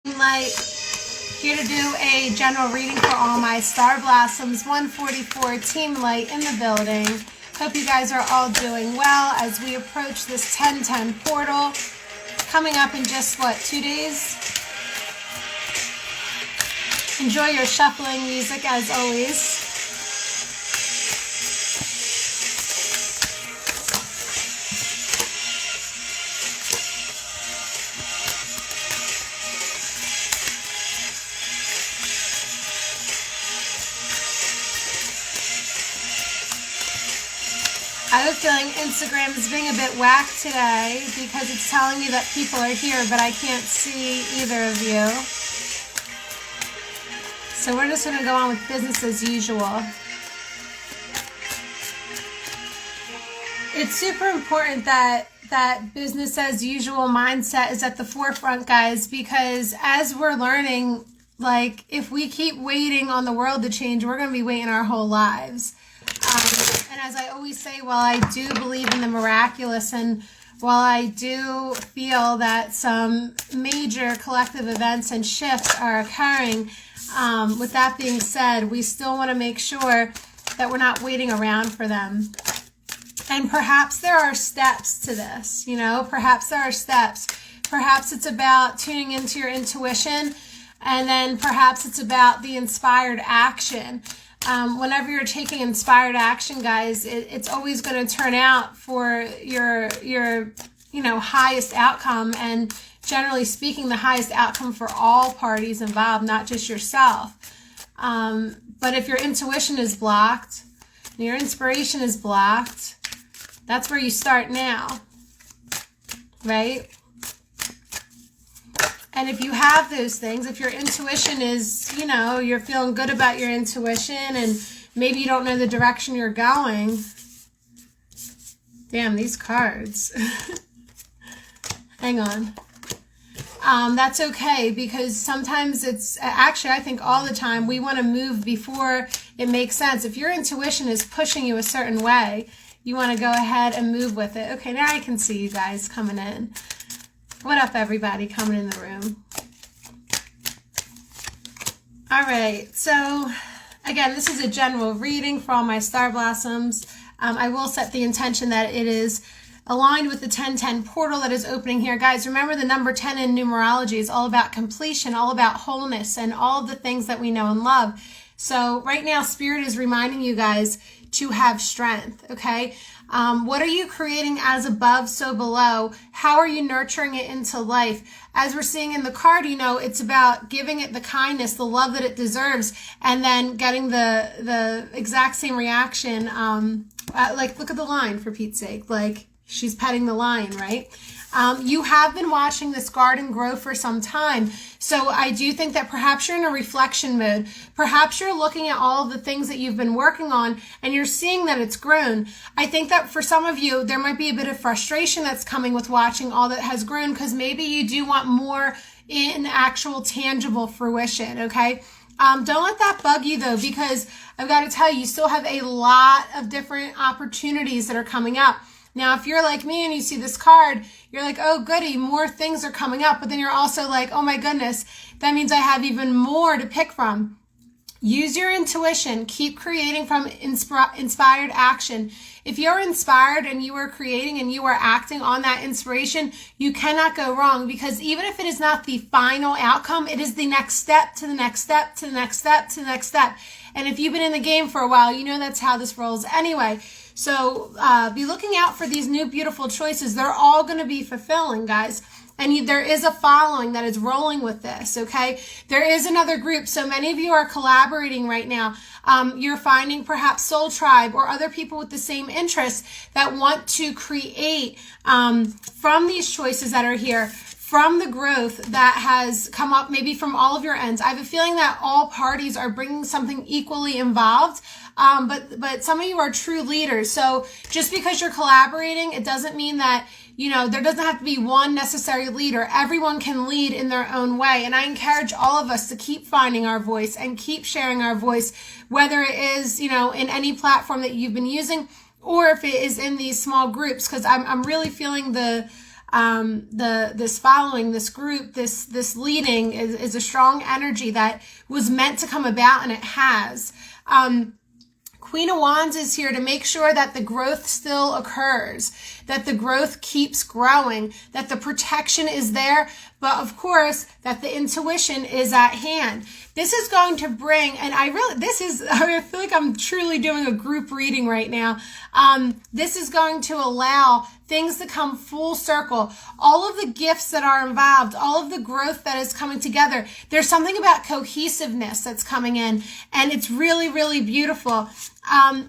Light here to do a general reading for all my star blossoms. 144 team light in the building. Hope you guys are all doing well as we approach this 10/10 portal coming up in just 2 days. Enjoy your shuffling music as always. I have a feeling Instagram is being a bit whack today because it's telling me that people are here, but I can't see either of you. So we're just going to go on with business as usual. It's super important that business as usual mindset is at the forefront, guys, because as we're learning, like, if we keep waiting on the world to change, we're going to be waiting our whole lives. And as I always say, while I do believe in the miraculous and while I do feel that some major collective events and shifts are occurring, with that being said, we still want to make sure that we're not waiting around for them. And perhaps there are steps to this, perhaps there are steps. Perhaps it's about tuning into your intuition, and then perhaps it's about the inspired action. Whenever you're taking inspired action, guys, it's always going to turn out for your highest outcome, and generally speaking, the highest outcome for all parties involved, not just yourself. But if your intuition is blocked, your inspiration is blocked, that's where you start now, right? And if you have those things, if your intuition is, you're feeling good about your intuition and maybe you don't know the direction you're going. Damn, these cards. Hang on. That's okay, because sometimes actually, I think all the time, we want to move before it makes sense. If your intuition is pushing you a certain way, you want to go ahead and move with it. Okay, now I can see you guys coming in. What up, everybody coming in the room? All right, so again, this is a general reading for all my star blossoms. I will set the intention that it is aligned with the 10/10 portal that is opening here. Guys, remember the number 10 in numerology is all about completion, all about wholeness, and all of the things that we know and love. So right now, Spirit is reminding you guys to have strength, okay? What are you creating as above, so below? How are you nurturing it into life? As we're seeing in the card, it's about giving it the kindness, the love that it deserves, and then getting the exact same reaction. Like, look at the lion, for Pete's sake. Like, she's petting the lion, right? You have been watching this garden grow for some time. So I do think that perhaps you're in a reflection mode. Perhaps you're looking at all of the things that you've been working on and you're seeing that it's grown. I think that for some of you, there might be a bit of frustration that's coming with watching all that has grown, because maybe you do want more in actual tangible fruition, okay? Don't let that bug you, though, because I've got to tell you, you still have a lot of different opportunities that are coming up. Now, if you're like me and you see this card, you're like, oh, goody, more things are coming up. But then you're also like, oh, my goodness, that means I have even more to pick from. Use your intuition. Keep creating from inspired action. If you're inspired and you are creating and you are acting on that inspiration, you cannot go wrong, because even if it is not the final outcome, it is the next step to the next step to the next step to the next step. And if you've been in the game for a while, you know that's how this rolls anyway. So be looking out for these new beautiful choices. They're all going to be fulfilling, guys. And there is a following that is rolling with this, okay? There is another group. So many of you are collaborating right now. You're finding perhaps Soul Tribe or other people with the same interests that want to create from these choices that are here, from the growth that has come up maybe from all of your ends. I have a feeling that all parties are bringing something equally involved. But some of you are true leaders. So just because you're collaborating, it doesn't mean that, there doesn't have to be one necessary leader. Everyone can lead in their own way. And I encourage all of us to keep finding our voice and keep sharing our voice, whether it is, in any platform that you've been using, or if it is in these small groups, because I'm really feeling the this following, this group, this leading is a strong energy that was meant to come about, and it has. Queen of Wands is here to make sure that the growth still occurs, that the growth keeps growing, that the protection is there, but of course that the intuition is at hand. This is going to bring, and I feel like I'm truly doing a group reading right now. This is going to allow things to come full circle. All of the gifts that are involved, all of the growth that is coming together. There's something about cohesiveness that's coming in, and it's really, really beautiful.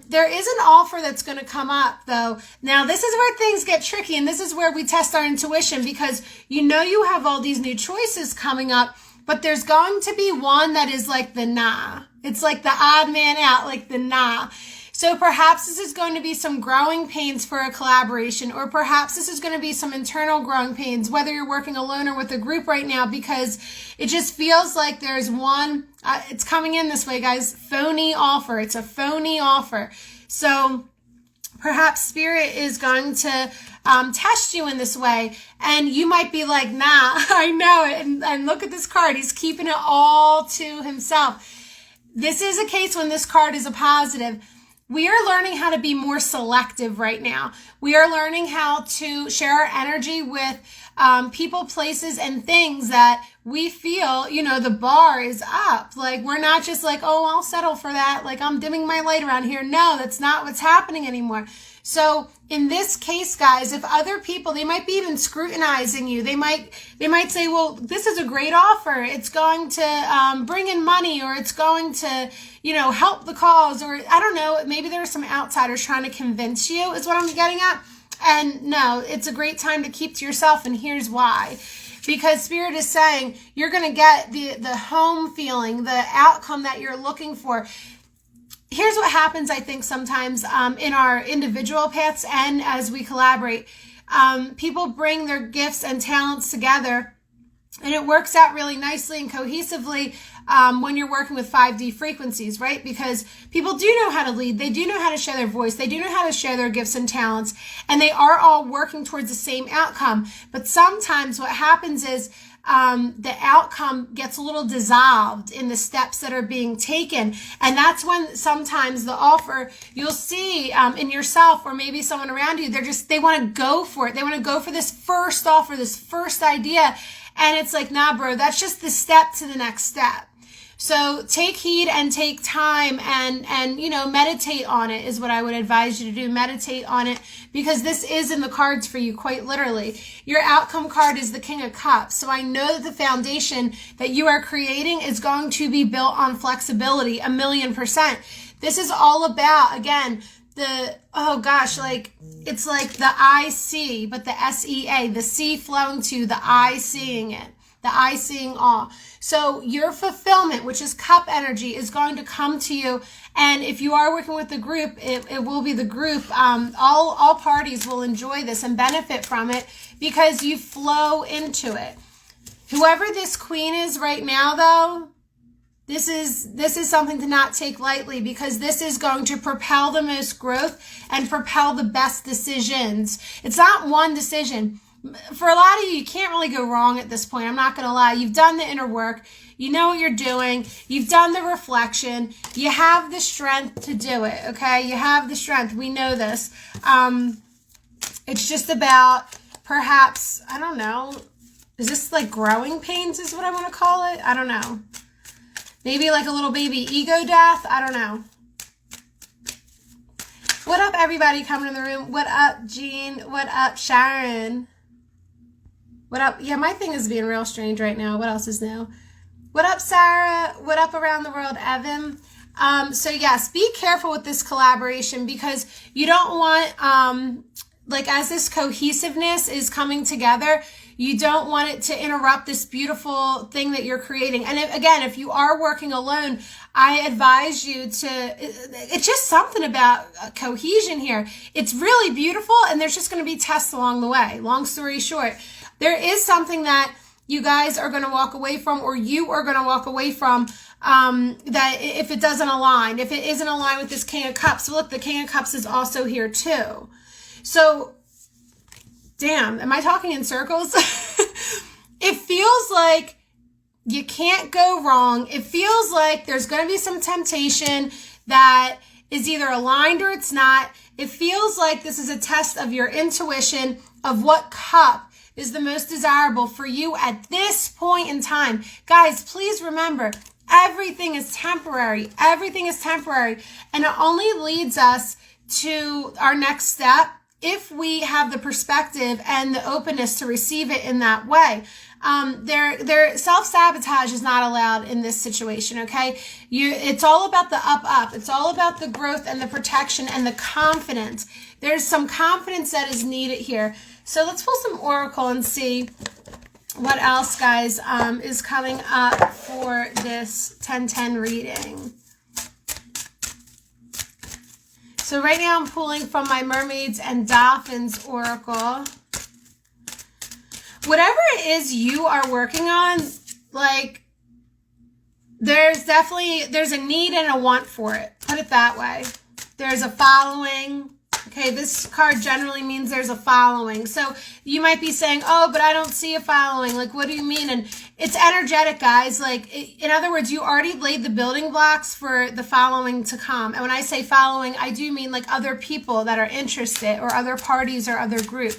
There is an offer that's going to come up, though. Now, this is where things get tricky, and this is where we test our intuition, because you know you have all these new choices coming up, but there's going to be one that is like the nah. It's like the odd man out, like the nah. So perhaps this is going to be some growing pains for a collaboration, or perhaps this is going to be some internal growing pains, whether you're working alone or with a group right now, because it just feels like there's one, it's coming in this way, guys, phony offer. It's a phony offer. So perhaps Spirit is going to test you in this way, and you might be like, nah, I know it. And look at this card. He's keeping it all to himself. This is a case when this card is a positive. We are learning how to be more selective right now. We are learning how to share our energy with people, places, and things that we feel, the bar is up. Like, we're not just like, oh, I'll settle for that. Like, I'm dimming my light around here. No, that's not what's happening anymore. So in this case, guys, if other people, they might be even scrutinizing you. They might say, well, this is a great offer. It's going to bring in money, or it's going to, help the cause, or I don't know. Maybe there are some outsiders trying to convince you, is what I'm getting at. And no, it's a great time to keep to yourself. And here's why. Because Spirit is saying you're going to get the home feeling, the outcome that you're looking for. Here's what happens, I think, sometimes in our individual paths and as we collaborate. People bring their gifts and talents together, and it works out really nicely and cohesively when you're working with 5D frequencies, right? Because people do know how to lead. They do know how to share their voice. They do know how to share their gifts and talents, and they are all working towards the same outcome. But sometimes what happens is the outcome gets a little dissolved in the steps that are being taken. And that's when sometimes the offer, you'll see in yourself or maybe someone around you, they want to go for it. They want to go for this first offer, this first idea. And it's like, nah, bro, that's just the step to the next step. So take heed and take time and meditate on it is what I would advise you to do. Meditate on it, because this is in the cards for you, quite literally. Your outcome card is the King of Cups. So I know that the foundation that you are creating is going to be built on flexibility, 1,000,000%. This is all about, again, it's like the I see, but the SEA, the C flowing to the I seeing it. The I seeing all. So your fulfillment, which is cup energy, is going to come to you. And if you are working with the group, it will be the group. All parties will enjoy this and benefit from it because you flow into it. Whoever this queen is right now, though, this is something to not take lightly, because this is going to propel the most growth and propel the best decisions. It's not one decision. For a lot of you, you can't really go wrong at this point. I'm not going to lie. You've done the inner work. You know what you're doing. You've done the reflection. You have the strength to do it, okay? You have the strength. We know this. It's just about perhaps, I don't know, is this like growing pains is what I want to call it? I don't know. Maybe like a little baby ego death. I don't know. What up, everybody coming in the room? What up, Jean? What up, Sharon? What up? Yeah, my thing is being real strange right now. What else is new? What up, Sarah? What up around the world, Evan? So yes, be careful with this collaboration, because you don't want, as this cohesiveness is coming together, you don't want it to interrupt this beautiful thing that you're creating. And if you are working alone, I advise you it's just something about cohesion here. It's really beautiful, and there's just going to be tests along the way. Long story short, there is something that you guys are going to walk away from, or you are going to walk away from, that if it doesn't align, if it isn't aligned with this King of Cups. So look, the King of Cups is also here too. So damn, am I talking in circles? It feels like you can't go wrong. It feels like there's going to be some temptation that is either aligned or it's not. It feels like this is a test of your intuition of what cup is the most desirable for you at this point in time. Guys, please remember, everything is temporary. Everything is temporary. And it only leads us to our next step if we have the perspective and the openness to receive it in that way. Their self-sabotage is not allowed in this situation, okay? It's all about the up. It's all about the growth and the protection and the confidence. There's some confidence that is needed here. So let's pull some oracle and see what else, guys, is coming up for this 10-10 reading. So right now I'm pulling from my Mermaids and Dolphins oracle. Whatever it is you are working on, like, there's a need and a want for it. Put it that way. There's a following. Okay, this card generally means there's a following. So you might be saying, oh, but I don't see a following. Like, what do you mean? And it's energetic, guys. Like, in other words, you already laid the building blocks for the following to come. And when I say following, I do mean like other people that are interested or other parties or other groups.